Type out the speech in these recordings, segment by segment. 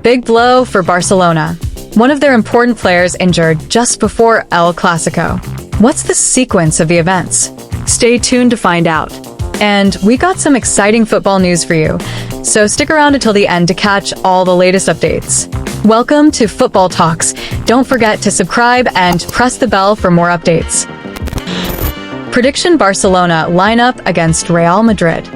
big blow for Barcelona. One of their important players injured just before El Clásico. What's the sequence of the events? Stay tuned to find out. And we got some exciting football news for you, so stick around until the end to catch all the latest updates. Welcome to Football Talks. Don't forget to subscribe and press the bell for more updates. Prediction: Barcelona lineup against Real Madrid.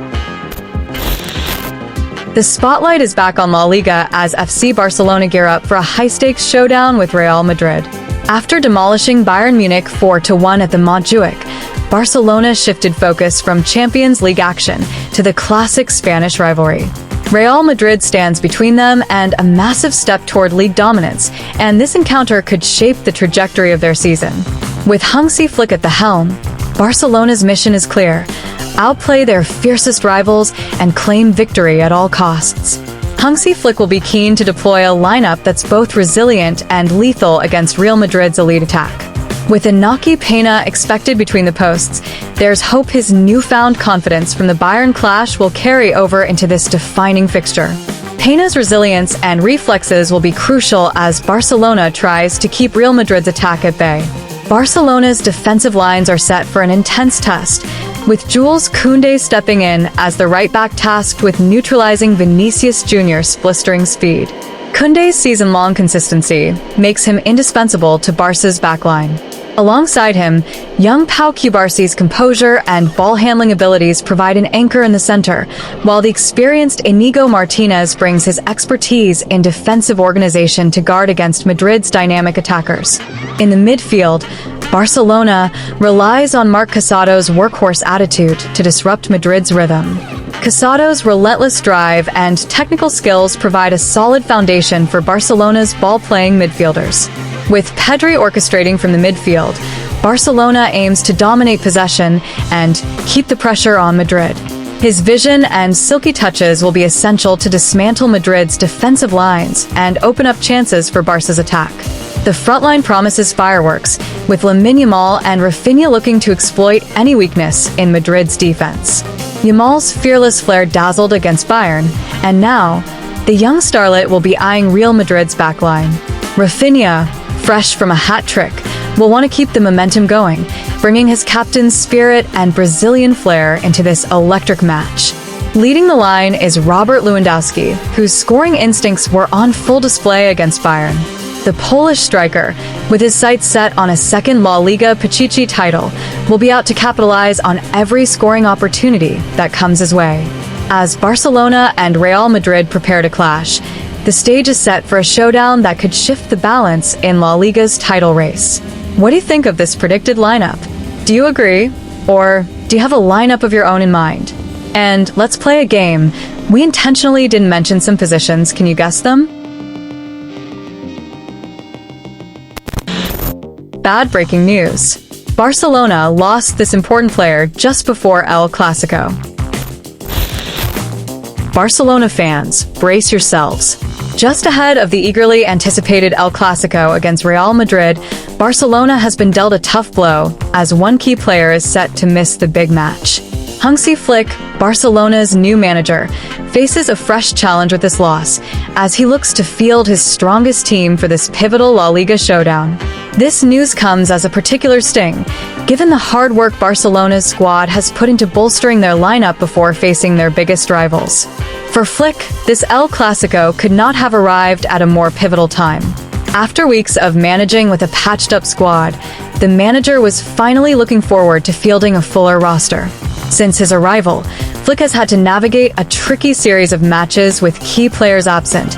The spotlight is back on La Liga as FC Barcelona gear up for a high-stakes showdown with Real Madrid. After demolishing Bayern Munich 4-1 at the Montjuic, Barcelona shifted focus from Champions League action to the classic Spanish rivalry. Real Madrid stands between them and a massive step toward league dominance, and this encounter could shape the trajectory of their season. With Hansi Flick at the helm, Barcelona's mission is clear: outplay their fiercest rivals and claim victory at all costs. Hansi Flick will be keen to deploy a lineup that's both resilient and lethal against Real Madrid's elite attack. With Inaki Peña expected between the posts, there's hope his newfound confidence from the Bayern clash will carry over into this defining fixture. Peña's resilience and reflexes will be crucial as Barcelona tries to keep Real Madrid's attack at bay. Barcelona's defensive lines are set for an intense test, with Jules Koundé stepping in as the right-back tasked with neutralizing Vinicius Jr.'s blistering speed. Koundé's season-long consistency makes him indispensable to Barca's backline. Alongside him, young Pau Cubarsi's composure and ball-handling abilities provide an anchor in the center, while the experienced Inigo Martinez brings his expertise in defensive organization to guard against Madrid's dynamic attackers. In the midfield, Barcelona relies on Marc Casado's workhorse attitude to disrupt Madrid's rhythm. Casado's relentless drive and technical skills provide a solid foundation for Barcelona's ball-playing midfielders. With Pedri orchestrating from the midfield, Barcelona aims to dominate possession and keep the pressure on Madrid. His vision and silky touches will be essential to dismantle Madrid's defensive lines and open up chances for Barca's attack. The frontline promises fireworks, with Lamine Yamal and Rafinha looking to exploit any weakness in Madrid's defense. Yamal's fearless flair dazzled against Bayern, and now, the young starlet will be eyeing Real Madrid's backline. Rafinha, fresh from a hat trick, will want to keep the momentum going, bringing his captain's spirit and Brazilian flair into this electric match. Leading the line is Robert Lewandowski, whose scoring instincts were on full display against Bayern. The Polish striker, with his sights set on a second La Liga Pichichi title, will be out to capitalize on every scoring opportunity that comes his way. As Barcelona and Real Madrid prepare to clash, the stage is set for a showdown that could shift the balance in La Liga's title race. What do you think of this predicted lineup? Do you agree? Or do you have a lineup of your own in mind? And let's play a game. We intentionally didn't mention some positions. Can you guess them? Bad breaking news. Barcelona lost this important player just before El Clásico. Barcelona fans, brace yourselves. Just ahead of the eagerly anticipated El Clásico against Real Madrid, Barcelona has been dealt a tough blow as one key player is set to miss the big match. Hansi Flick, Barcelona's new manager, faces a fresh challenge with this loss as he looks to field his strongest team for this pivotal La Liga showdown. This news comes as a particular sting, given the hard work Barcelona's squad has put into bolstering their lineup before facing their biggest rivals. For Flick, this El Clásico could not have arrived at a more pivotal time. After weeks of managing with a patched-up squad, the manager was finally looking forward to fielding a fuller roster. Since his arrival, Flick has had to navigate a tricky series of matches with key players absent,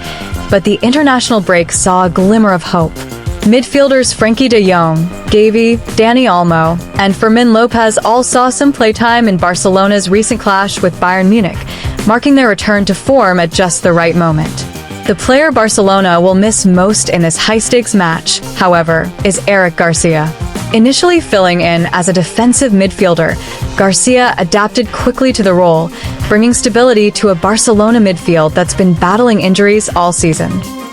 but the international break saw a glimmer of hope. Midfielders Frenkie de Jong, Gavi, Dani Olmo, and Fermin Lopez all saw some playtime in Barcelona's recent clash with Bayern Munich, marking their return to form at just the right moment. The player Barcelona will miss most in this high-stakes match, however, is Eric Garcia. Initially filling in as a defensive midfielder, Garcia adapted quickly to the role, bringing stability to a Barcelona midfield that's been battling injuries all season.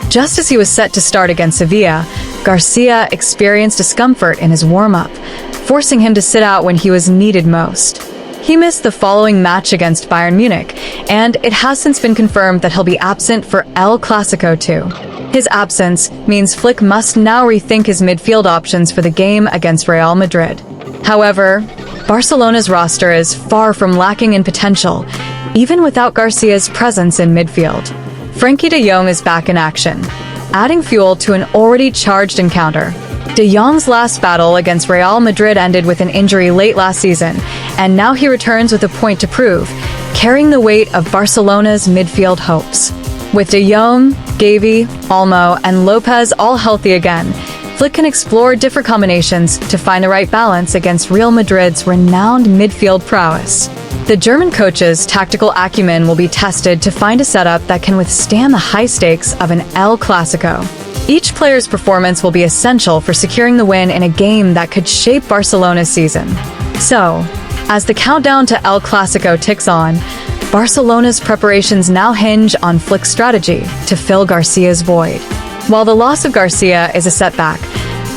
Just as he was set to start against Sevilla, Garcia experienced discomfort in his warm-up, forcing him to sit out when he was needed most. He missed the following match against Bayern Munich, and it has since been confirmed that he'll be absent for El Clásico too. His absence means Flick must now rethink his midfield options for the game against Real Madrid. However, Barcelona's roster is far from lacking in potential, even without Garcia's presence in midfield. Frenkie de Jong is back in action, adding fuel to an already charged encounter. De Jong's last battle against Real Madrid ended with an injury late last season, and now he returns with a point to prove, carrying the weight of Barcelona's midfield hopes. With De Jong, Gavi, Olmo, and Lopez all healthy again, Flick can explore different combinations to find the right balance against Real Madrid's renowned midfield prowess. The German coach's tactical acumen will be tested to find a setup that can withstand the high stakes of an El Clásico. Each player's performance will be essential for securing the win in a game that could shape Barcelona's season. So, as the countdown to El Clásico ticks on, Barcelona's preparations now hinge on Flick's strategy to fill Garcia's void. While the loss of Garcia is a setback,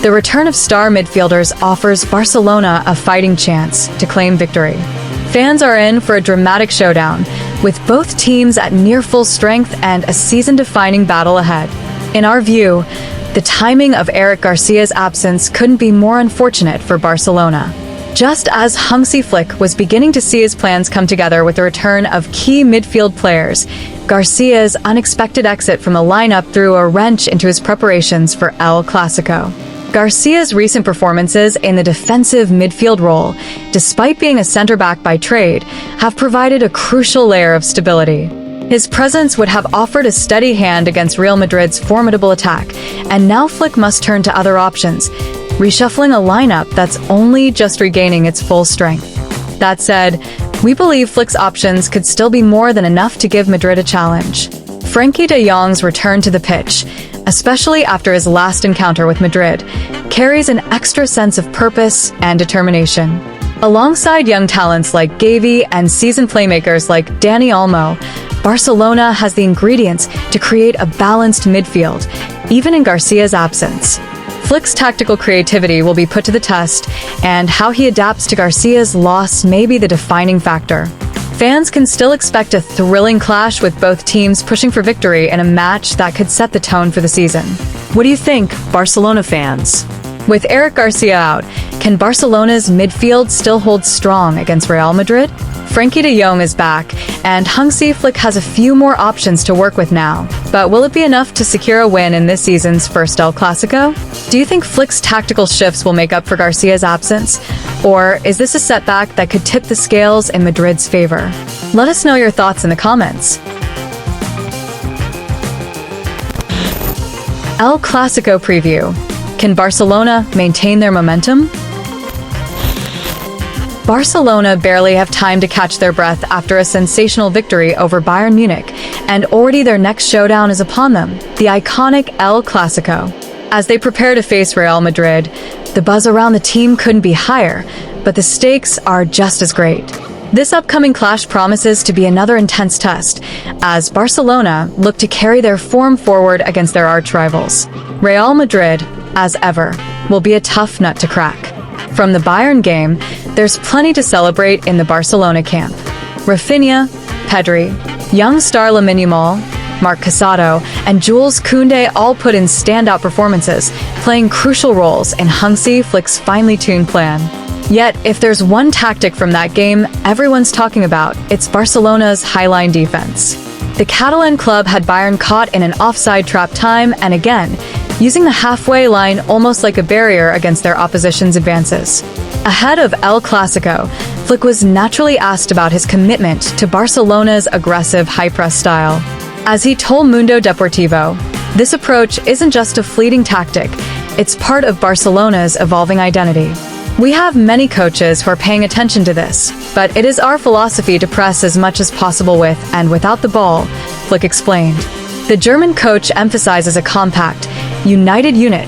the return of star midfielders offers Barcelona a fighting chance to claim victory. Fans are in for a dramatic showdown, with both teams at near full strength and a season-defining battle ahead. In our view, the timing of Eric Garcia's absence couldn't be more unfortunate for Barcelona. Just as Hansi Flick was beginning to see his plans come together with the return of key midfield players, Garcia's unexpected exit from the lineup threw a wrench into his preparations for El Clásico. Garcia's recent performances in the defensive midfield role, despite being a center-back by trade, have provided a crucial layer of stability. His presence would have offered a steady hand against Real Madrid's formidable attack, and now Flick must turn to other options, reshuffling a lineup that's only just regaining its full strength. That said, we believe Flick's options could still be more than enough to give Madrid a challenge. Frenkie de Jong's return to the pitch, especially after his last encounter with Madrid, carries an extra sense of purpose and determination. Alongside young talents like Gavi and seasoned playmakers like Dani Olmo, Barcelona has the ingredients to create a balanced midfield, even in Garcia's absence. Flick's tactical creativity will be put to the test, and how he adapts to Garcia's loss may be the defining factor. Fans can still expect a thrilling clash with both teams pushing for victory in a match that could set the tone for the season. What do you think, Barcelona fans? With Eric Garcia out, can Barcelona's midfield still hold strong against Real Madrid? Frenkie de Jong is back, and Hansi Flick has a few more options to work with now. But will it be enough to secure a win in this season's first El Clásico? Do you think Flick's tactical shifts will make up for Garcia's absence? Or is this a setback that could tip the scales in Madrid's favor? Let us know your thoughts in the comments. El Clásico preview. Can Barcelona maintain their momentum? Barcelona barely have time to catch their breath after a sensational victory over Bayern Munich, and already their next showdown is upon them, the iconic El Clásico. As they prepare to face Real Madrid, the buzz around the team couldn't be higher, but the stakes are just as great. This upcoming clash promises to be another intense test, as Barcelona look to carry their form forward against their arch-rivals. Real Madrid, as ever, will be a tough nut to crack. From the Bayern game, there's plenty to celebrate in the Barcelona camp. Rafinha, Pedri, young star Lamine Yamal, Marc Casado, and Jules Koundé all put in standout performances, playing crucial roles in Hansi Flick's finely tuned plan. Yet, if there's one tactic from that game everyone's talking about, it's Barcelona's highline defense. The Catalan club had Bayern caught in an offside trap time and again, using the halfway line almost like a barrier against their opposition's advances. Ahead of El Clásico, Flick was naturally asked about his commitment to Barcelona's aggressive high-press style. As he told Mundo Deportivo, this approach isn't just a fleeting tactic, it's part of Barcelona's evolving identity. We have many coaches who are paying attention to this, but it is our philosophy to press as much as possible with and without the ball, Flick explained. The German coach emphasizes a compact, united unit,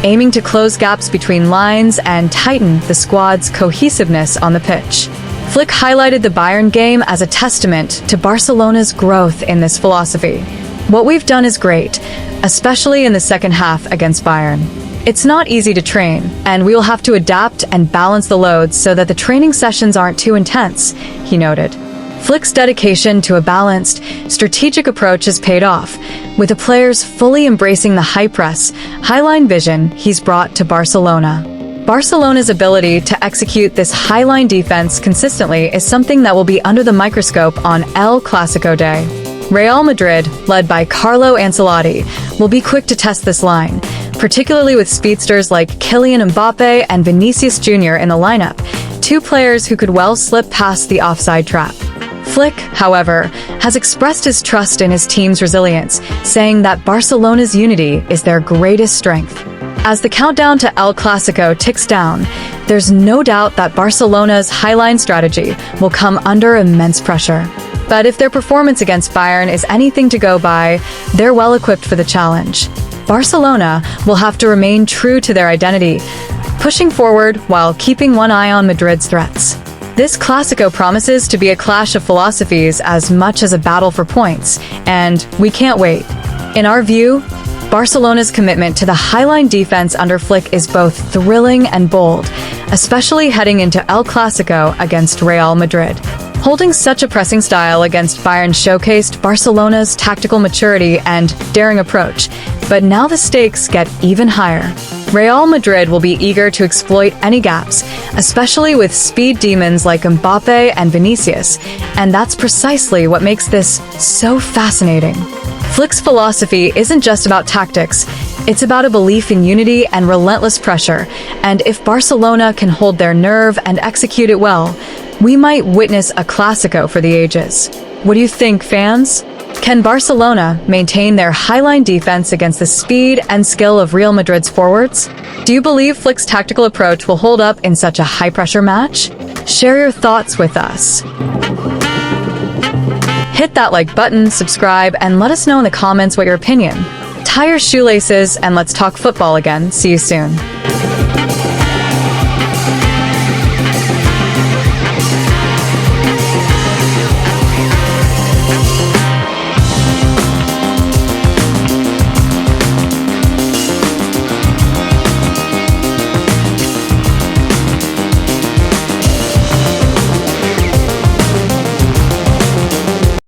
aiming to close gaps between lines and tighten the squad's cohesiveness on the pitch. Flick highlighted the Bayern game as a testament to Barcelona's growth in this philosophy. What we've done is great, especially in the second half against Bayern. It's not easy to train, and we will have to adapt and balance the loads so that the training sessions aren't too intense, he noted. Flick's dedication to a balanced, strategic approach has paid off, with the players fully embracing the high press, high-line vision he's brought to Barcelona. Barcelona's ability to execute this high-line defense consistently is something that will be under the microscope on El Clásico Day. Real Madrid, led by Carlo Ancelotti, will be quick to test this line, particularly with speedsters like Kylian Mbappe and Vinicius Jr. in the lineup, two players who could well slip past the offside trap. Flick, however, has expressed his trust in his team's resilience, saying that Barcelona's unity is their greatest strength. As the countdown to El Clásico ticks down, there's no doubt that Barcelona's highline strategy will come under immense pressure. But if their performance against Bayern is anything to go by, they're well equipped for the challenge. Barcelona will have to remain true to their identity, pushing forward while keeping one eye on Madrid's threats. This Clásico promises to be a clash of philosophies as much as a battle for points, and we can't wait. In our view, Barcelona's commitment to the highline defense under Flick is both thrilling and bold, especially heading into El Clásico against Real Madrid. Holding such a pressing style against Bayern showcased Barcelona's tactical maturity and daring approach, but now the stakes get even higher. Real Madrid will be eager to exploit any gaps, especially with speed demons like Mbappe and Vinicius, and that's precisely what makes this so fascinating. Flick's philosophy isn't just about tactics, it's about a belief in unity and relentless pressure, and if Barcelona can hold their nerve and execute it well, we might witness a Clásico for the ages. What do you think, fans? Can Barcelona maintain their highline defense against the speed and skill of Real Madrid's forwards? Do you believe Flick's tactical approach will hold up in such a high-pressure match? Share your thoughts with us. Hit that like button, subscribe, and let us know in the comments what your opinion. Tie your shoelaces and let's talk football again. See you soon.